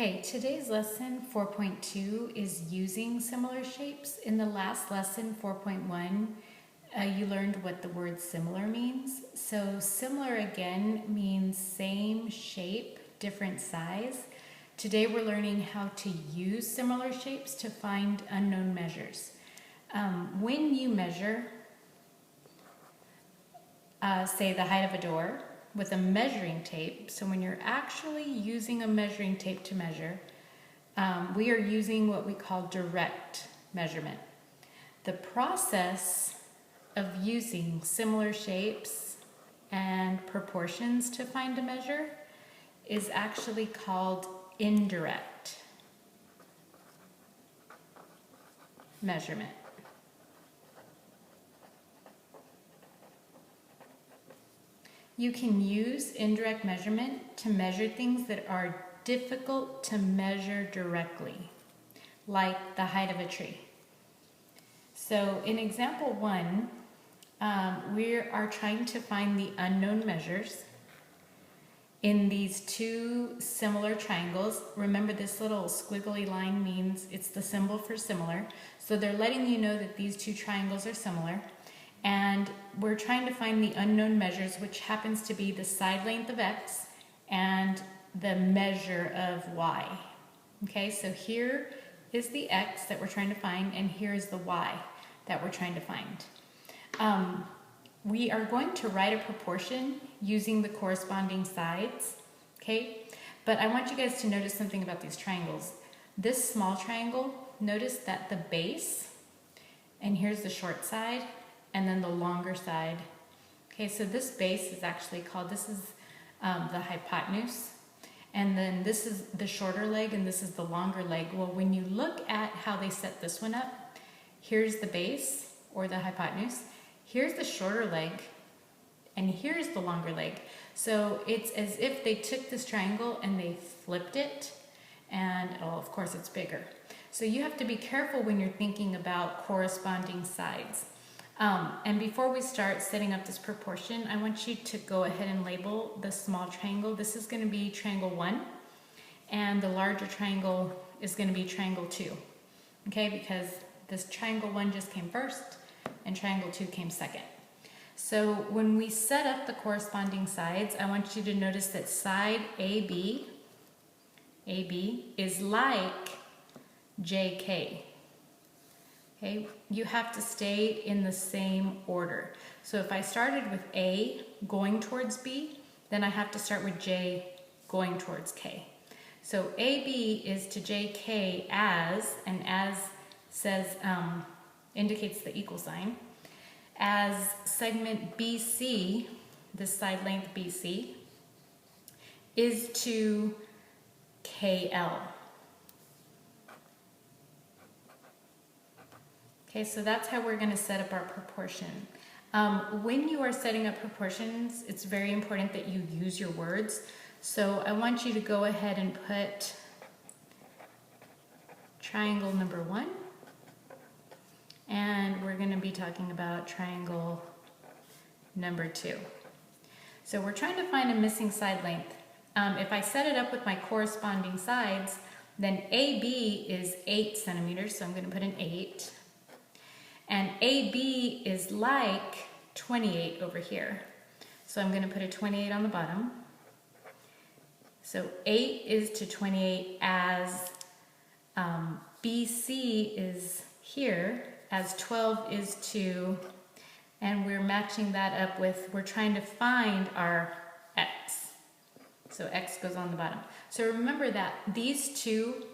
Okay, today's lesson 4.2 is using similar shapes. In the last lesson 4.1, you learned what the word similar means. So similar again means same shape, different size. Today we're learning how to use similar shapes to find unknown measures. When you measure, say the height of a door, with a measuring tape, so when you're actually using a measuring tape to measure, we are using what we call direct measurement. The process of using similar shapes and proportions to find a measure is actually called indirect measurement. You can use indirect measurement to measure things that are difficult to measure directly, like the height of a tree. So in example 1, we are trying to find the unknown measures in these two similar triangles. Remember, this little squiggly line means it's the symbol for similar. So they're letting you know that these two triangles are similar. And we're trying to find the unknown measures, which happens to be the side length of x and the measure of y. Okay, so here is the x that we're trying to find, and here is the y that we're trying to find. We are going to write a proportion using the corresponding sides, okay? But I want you guys to notice something about these triangles. This small triangle, notice that the base, and here's the short side, and then the longer side. Okay, so this base is actually called, this is the hypotenuse, and then this is the shorter leg, and this is the longer leg. Well, when you look at how they set this one up, here's the base, or the hypotenuse, here's the shorter leg, and here's the longer leg. So it's as if they took this triangle and they flipped it, and oh, of course it's bigger. So you have to be careful when you're thinking about corresponding sides. And before we start setting up this proportion, I want you to go ahead and label the small triangle. This is going to be triangle 1, and the larger triangle is going to be triangle 2. Okay, because this triangle 1 just came first, and triangle 2 came second. So when we set up the corresponding sides, I want you to notice that side AB is like JK. Okay, you have to stay in the same order. So if I started with A going towards B, then I have to start with J going towards K. So AB is to JK as, and as says, indicates the equal sign, as segment BC, this side length BC, is to KL. Okay, so that's how we're going to set up our proportion. When you are setting up proportions, it's very important that you use your words. So I want you to go ahead and put triangle number 1. And we're going to be talking about triangle number 2. So we're trying to find a missing side length. If I set it up with my corresponding sides, then AB is 8 centimeters, so I'm going to put an 8. And AB is like 28 over here. So I'm going to put a 28 on the bottom. So 8 is to 28 as BC is here, as 12 is to, and we're matching that up with, we're trying to find our X. So X goes on the bottom. So remember that these two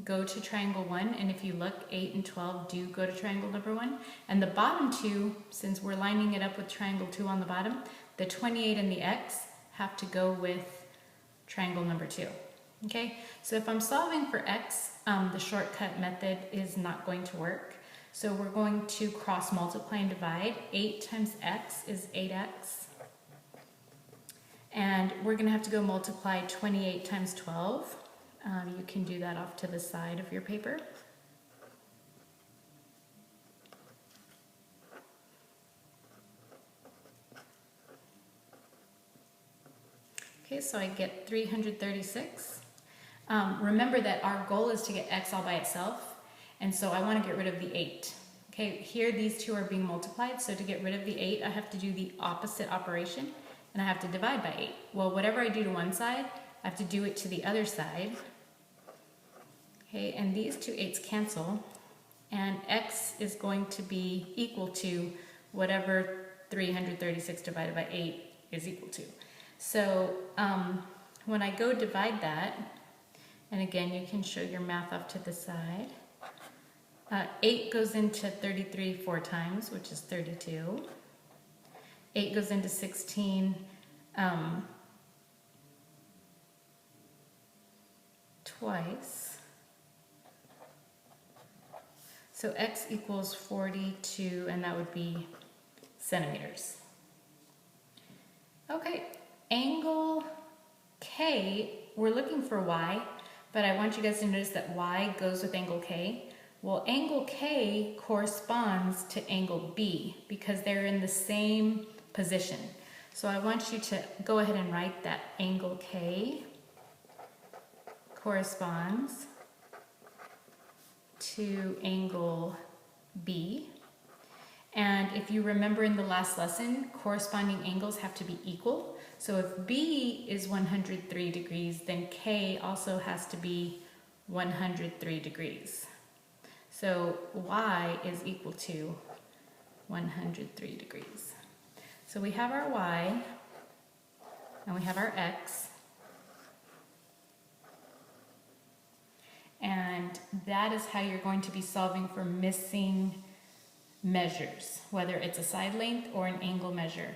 go to triangle 1, and if you look, 8 and 12 do go to triangle number 1. And the bottom two, since we're lining it up with triangle 2 on the bottom, the 28 and the X have to go with triangle number 2. Okay, so if I'm solving for X, the shortcut method is not going to work. So we're going to cross multiply and divide. 8 times X is 8X. And we're going to have to go multiply 28 times 12. You can do that off to the side of your paper. Okay, so I get 336. Remember that our goal is to get x all by itself, and so I want to get rid of the 8. Okay, here these two are being multiplied, so to get rid of the 8, I have to do the opposite operation, and I have to divide by 8. Well, whatever I do to one side, I have to do it to the other side. Okay, and these two 8's cancel, and x is going to be equal to whatever 336 divided by 8 is equal to. So when I go divide that, and again, you can show your math off to the side. 8 goes into 33 4 times, which is 32. 8 goes into 16 twice. So x equals 42, and that would be centimeters. Okay, angle K, we're looking for y, but I want you guys to notice that y goes with angle K. Well, angle K corresponds to angle B because they're in the same position. So I want you to go ahead and write that angle K corresponds to angle B. And if you remember in the last lesson, corresponding angles have to be equal. So if B is 103 degrees, then K also has to be 103 degrees. So Y is equal to 103 degrees. So we have our Y, and we have our X. And that is how you're going to be solving for missing measures, whether it's a side length or an angle measure.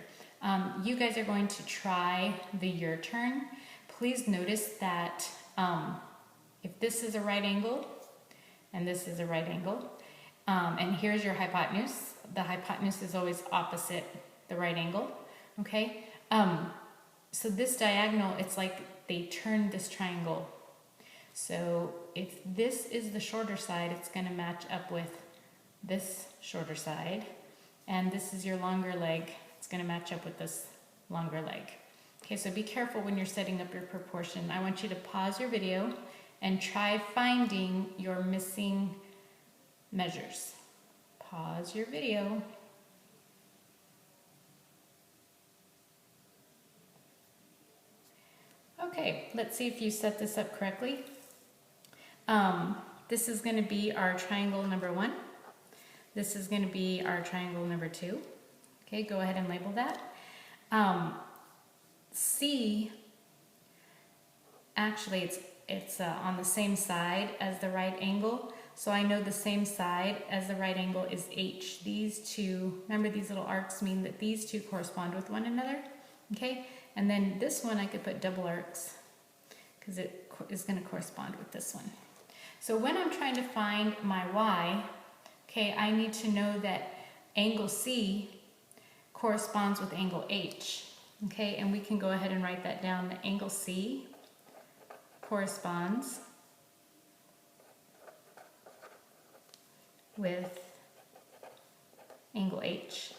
You guys are going to try the your turn. Please notice that if this is a right angle and this is a right angle, and here's your hypotenuse, the hypotenuse is always opposite the right angle, okay? So this diagonal, it's like they turned this triangle. So if this is the shorter side, it's going to match up with this shorter side, and this is your longer leg, it's going to match up with this longer leg. Okay, so be careful when you're setting up your proportion. I want you to pause your video and try finding your missing measures. Pause your video. Okay, let's see if you set this up correctly. This is going to be our triangle number 1. This is going to be our triangle number 2. Okay, go ahead and label that. C, actually it's on the same side as the right angle, so I know the same side as the right angle is H. These two, remember these little arcs mean that these two correspond with one another, okay? And then this one I could put double arcs because it is going to correspond with this one. So when I'm trying to find my Y, okay, I need to know that angle C corresponds with angle H, okay? And we can go ahead and write that down. The angle C corresponds with angle H.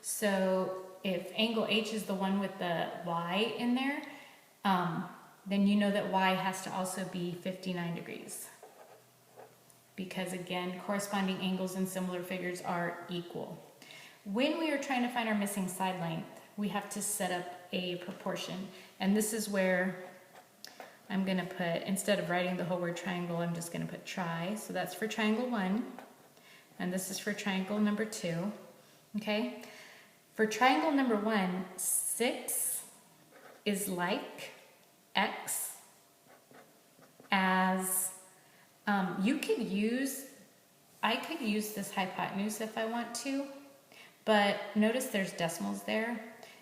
So if angle H is the one with the Y in there, then you know that Y has to also be 59 degrees. Because again, corresponding angles in similar figures are equal. When we are trying to find our missing side length, we have to set up a proportion. And this is where I'm going to put, instead of writing the whole word triangle, I'm just going to put tri. So that's for triangle 1. And this is for triangle number 2. Okay? For triangle number 1, 6 is like x as, I could use this hypotenuse if I want to, but notice there's decimals there.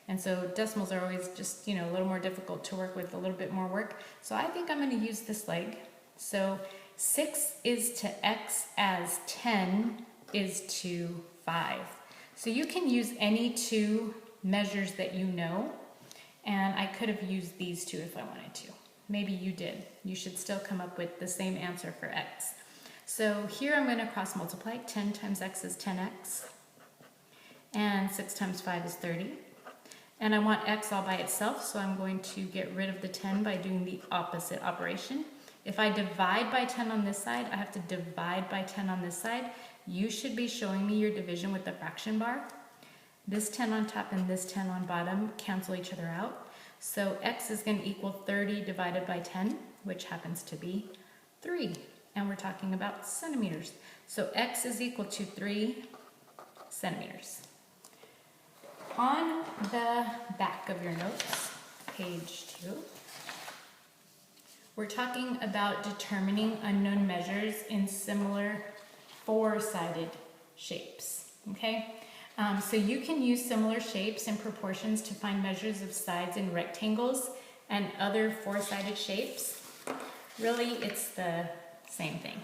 And so decimals are always just, a little more difficult to work with, a little bit more work. So I think I'm going to use this leg. So 6 is to x as 10 is to 5. So you can use any two measures that you know, and I could have used these two if I wanted to. Maybe you did. You should still come up with the same answer for x. So here I'm going to cross multiply. 10 times x is 10x, and 6 times 5 is 30. And I want x all by itself, so I'm going to get rid of the 10 by doing the opposite operation. If I divide by 10 on this side, I have to divide by 10 on this side. You should be showing me your division with the fraction bar. This 10 on top and this 10 on bottom cancel each other out. So x is going to equal 30 divided by 10, which happens to be 3. And we're talking about centimeters. So x is equal to 3 centimeters. On the back of your notes, page 2, we're talking about determining unknown measures in similar four-sided shapes, okay? So you can use similar shapes and proportions to find measures of sides in rectangles and other four-sided shapes. Really, it's the same thing.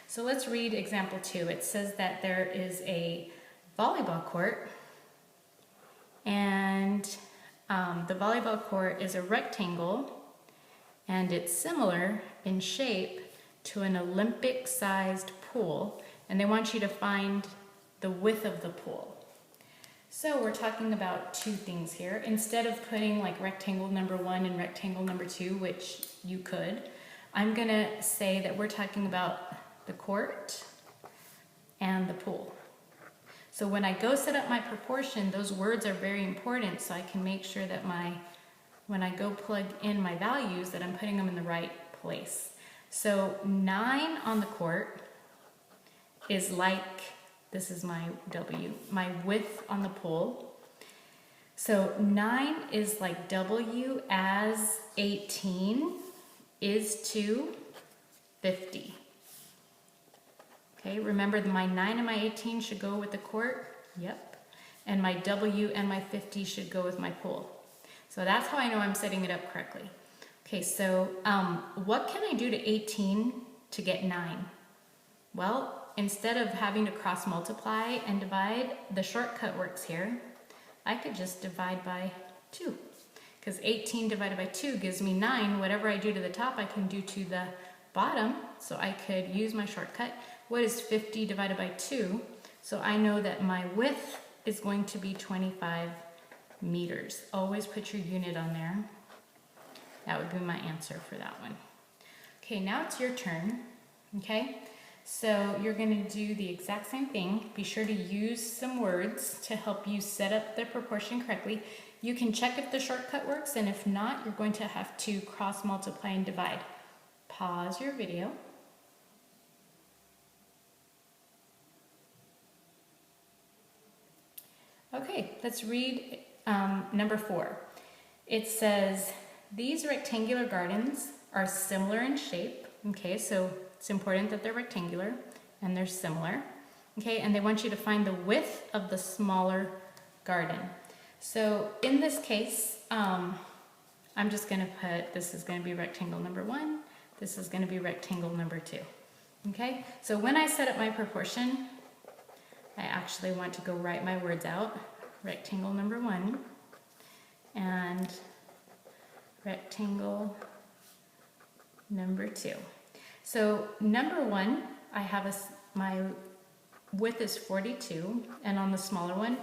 So let's read example 2. It says that there is a volleyball court, and the volleyball court is a rectangle, and it's similar in shape to an Olympic-sized pool, and they want you to find the width of the pool. So we're talking about two things here. Instead of putting like rectangle number 1 and rectangle number 2, which you could, I'm gonna say that we're talking about the court and the pool. So when I go set up my proportion, those words are very important so I can make sure that when I go plug in my values, that I'm putting them in the right place. So 9 on the court is like, this is my W, my width on the pool. So 9 is like W as 18 is to 50. Okay, remember my 9 and my 18 should go with the court? Yep. And my W and my 50 should go with my pool. So that's how I know I'm setting it up correctly. Okay, so what can I do to 18 to get 9? Well, instead of having to cross multiply and divide, the shortcut works here. I could just divide by 2. Because 18 divided by 2 gives me 9. Whatever I do to the top, I can do to the bottom. So I could use my shortcut. What is 50 divided by 2? So I know that my width is going to be 25 meters. Always put your unit on there. That would be my answer for that one. Okay, now it's your turn. Okay, so you're going to do the exact same thing. Be sure to use some words to help you set up the proportion correctly. You can check if the shortcut works, and if not, you're going to have to cross multiply and divide. Pause your video. Okay, let's read number 4. It says, these rectangular gardens are similar in shape. Okay, so it's important that they're rectangular and they're similar. Okay, and they want you to find the width of the smaller garden. So in this case, I'm just going to put, this is going to be rectangle number 1, this is going to be rectangle number 2. Okay, so when I set up my proportion, I actually want to go write my words out. Rectangle number 1 and rectangle number 2. So number 1, I have my width is 42, and on the smaller one,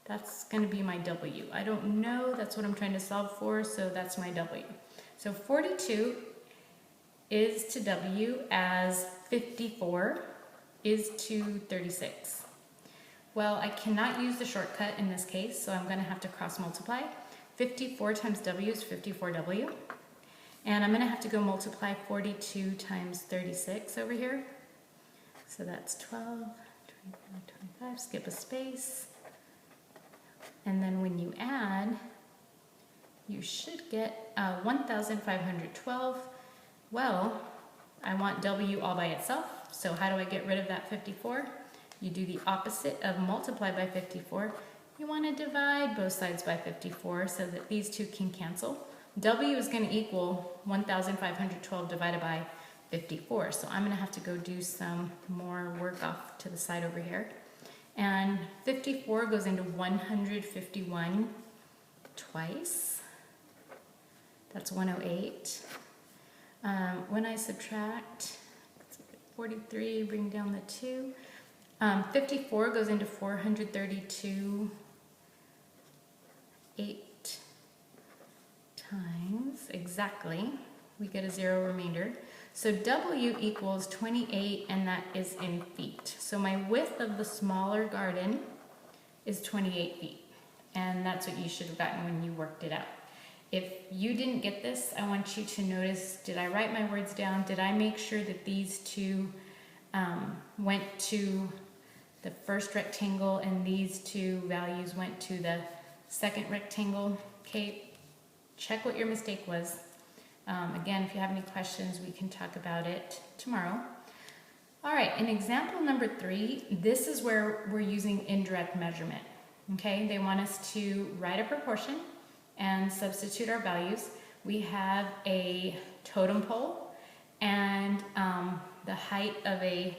that's going to be my W. I don't know, that's what I'm trying to solve for, so that's my W. So 42 is to W as 54 is to 36. Well, I cannot use the shortcut in this case, so I'm going to have to cross multiply. 54 times W is 54W. And I'm going to have to go multiply 42 times 36 over here. So that's 12, 24, 25, skip a space. And then when you add, you should get 1,512. Well, I want W all by itself, so how do I get rid of that 54? You do the opposite of multiply by 54. You want to divide both sides by 54 so that these two can cancel. W is going to equal 1,512 divided by 54. So I'm going to have to go do some more work off to the side over here. And 54 goes into 151 twice. That's 108. When I subtract 43, bring down the 2. 54 goes into 432 8 times exactly. We get a 0 remainder. So W equals 28, and that is in feet. So my width of the smaller garden is 28 feet. And that's what you should have gotten when you worked it out. If you didn't get this, I want you to notice, did I write my words down? Did I make sure that these two went to the first rectangle and these two values went to the second rectangle? Okay, check what your mistake was. Again, if you have any questions, we can talk about it tomorrow. All right, in example number 3, this is where we're using indirect measurement. Okay, they want us to write a proportion and substitute our values. We have a totem pole and the height of a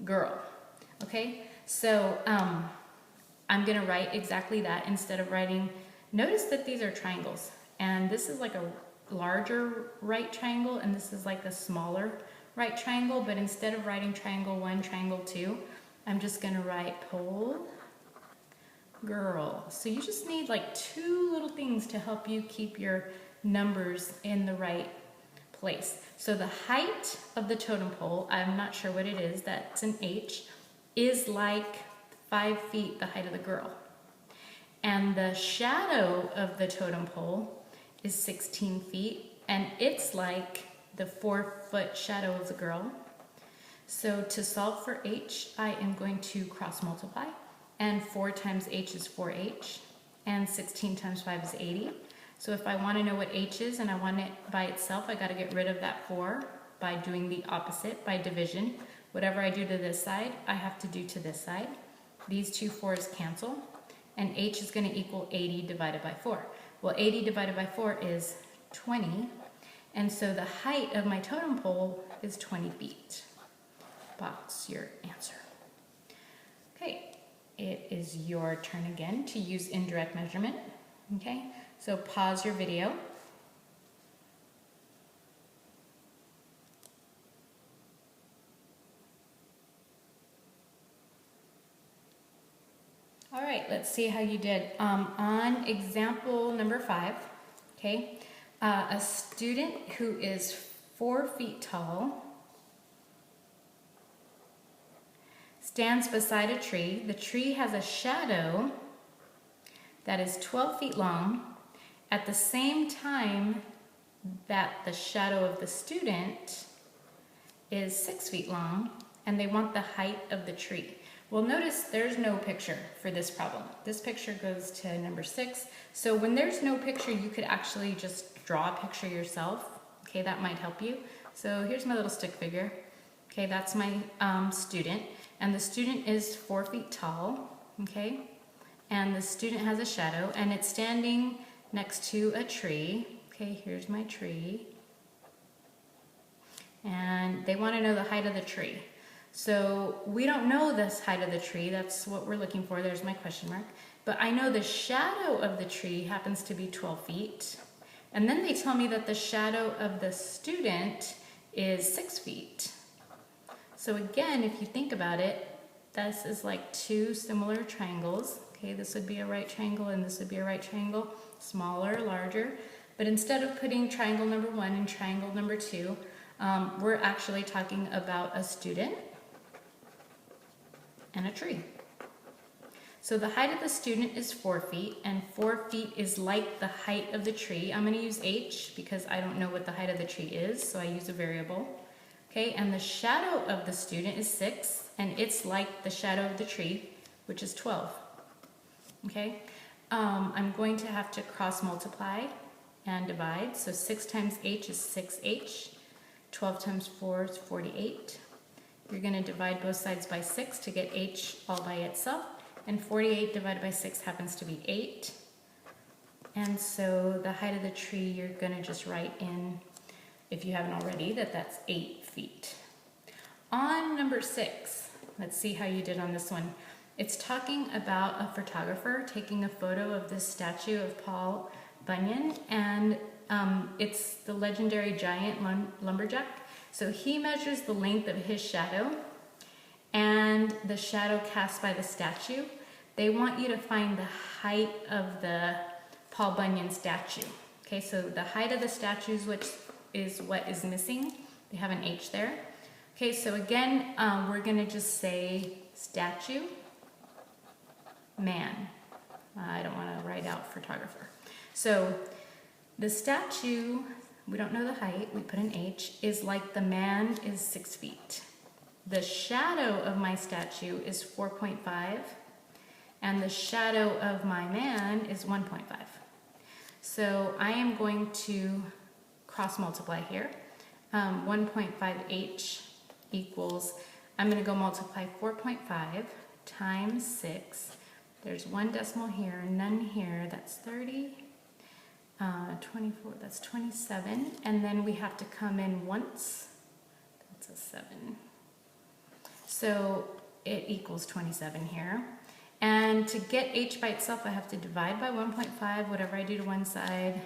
girl. Okay, so I'm gonna write exactly that instead of writing. Notice that these are triangles, and this is like a larger right triangle and this is like a smaller right triangle, but instead of writing triangle 1, triangle 2, I'm just gonna write pole, girl. So you just need like 2 little things to help you keep your numbers in the right place. So the height of the totem pole, I'm not sure what it is, that's an H, is like 5 feet the height of the girl. And the shadow of the totem pole is 16 feet, and it's like the 4-foot shadow of the girl. So to solve for H, I am going to cross multiply. And 4 times H is 4H, and 16 times 5 is 80. So if I want to know what H is and I want it by itself, I got to get rid of that 4 by doing the opposite, by division. Whatever I do to this side, I have to do to this side. These 2 4s cancel, and H is going to equal 80 divided by 4. Well, 80 divided by 4 is 20, and so the height of my totem pole is 20 feet. Box your answer. Okay. It is your turn again to use indirect measurement. Okay, so pause your video. All right, let's see how you did. On example number 5, okay, a student who is 4 feet tall stands beside a tree. The tree has a shadow that is 12 feet long at the same time that the shadow of the student is 6 feet long, and they want the height of the tree. Well, notice there's no picture for this problem. This picture goes to number 6. So when there's no picture, you could actually just draw a picture yourself. Okay, that might help you. So here's my little stick figure. Okay, that's my student. And the student is 4 feet tall, okay? And the student has a shadow, and it's standing next to a tree. Okay, here's my tree. And they want to know the height of the tree. So we don't know this height of the tree. That's what we're looking for. There's my question mark. But I know the shadow of the tree happens to be 12 feet. And then they tell me that the shadow of the student is 6 feet. So again, if you think about it, this is like 2 similar triangles. Okay, this would be a right triangle and this would be a right triangle, smaller, larger. But instead of putting triangle number 1 and triangle number 2, we're actually talking about a student and a tree. So the height of the student is 4 feet, and 4 feet is like the height of the tree. I'm going to use H because I don't know what the height of the tree is, so I use a variable. Okay, and the shadow of the student is 6, and it's like the shadow of the tree, which is 12. Okay, I'm going to have to cross multiply and divide. So 6 times H is 6H. 12 times 4 is 48. You're going to divide both sides by 6 to get H all by itself. And 48 divided by 6 happens to be 8. And so the height of the tree, you're going to just write in, if you haven't already, that that's 8 feet. On number 6, let's see how you did on this one. It's talking about a photographer taking a photo of this statue of Paul Bunyan, and it's the legendary giant lumberjack. So he measures the length of his shadow and the shadow cast by the statue. They want you to find the height of the Paul Bunyan statue. Okay, so the height of the statue is what is missing, They have an H there. Okay, so again, we're gonna just say statue, man. I don't wanna write out photographer. So the statue, we don't know the height, we put an H, is like the man is 6 feet. The shadow of my statue is 4.5, and the shadow of my man is 1.5. So I am going to cross multiply here. 1.5H equals, I'm going to go multiply 4.5 times 6. There's one decimal here, none here, that's 30. 24, that's 27. And then we have to come in once, that's a 7. So it equals 27 here. And to get H by itself, I have to divide by 1.5. Whatever I do to one side,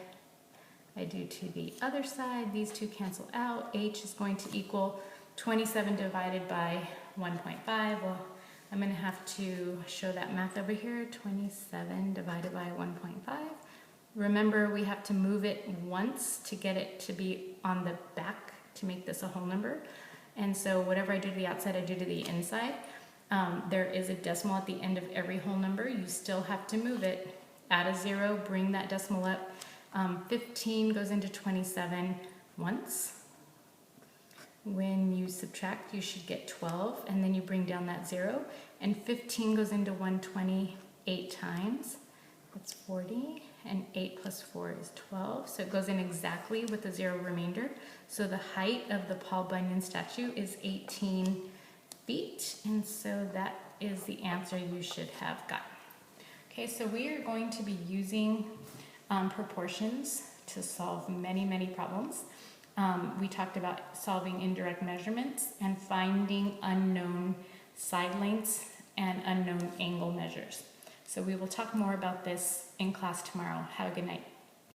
I do to the other side. These two cancel out. H is going to equal 27 divided by 1.5. Well, I'm going to have to show that math over here. 27 divided by 1.5. Remember, we have to move it once to get it to be on the back to make this a whole number. And so whatever I do to the outside, I do to the inside. There is a decimal at the end of every whole number. You still have to move it. Add a 0, bring that decimal up. 15 goes into 27 once. When you subtract, you should get 12, and then you bring down that 0. And 15 goes into 120 8 times. That's 40, and 8 plus 4 is 12. So it goes in exactly with the 0 remainder. So the height of the Paul Bunyan statue is 18 feet, and so that is the answer you should have gotten. Okay, so we are going to be using proportions to solve many, many problems. We talked about solving indirect measurements and finding unknown side lengths and unknown angle measures. So we will talk more about this in class tomorrow. Have a good night.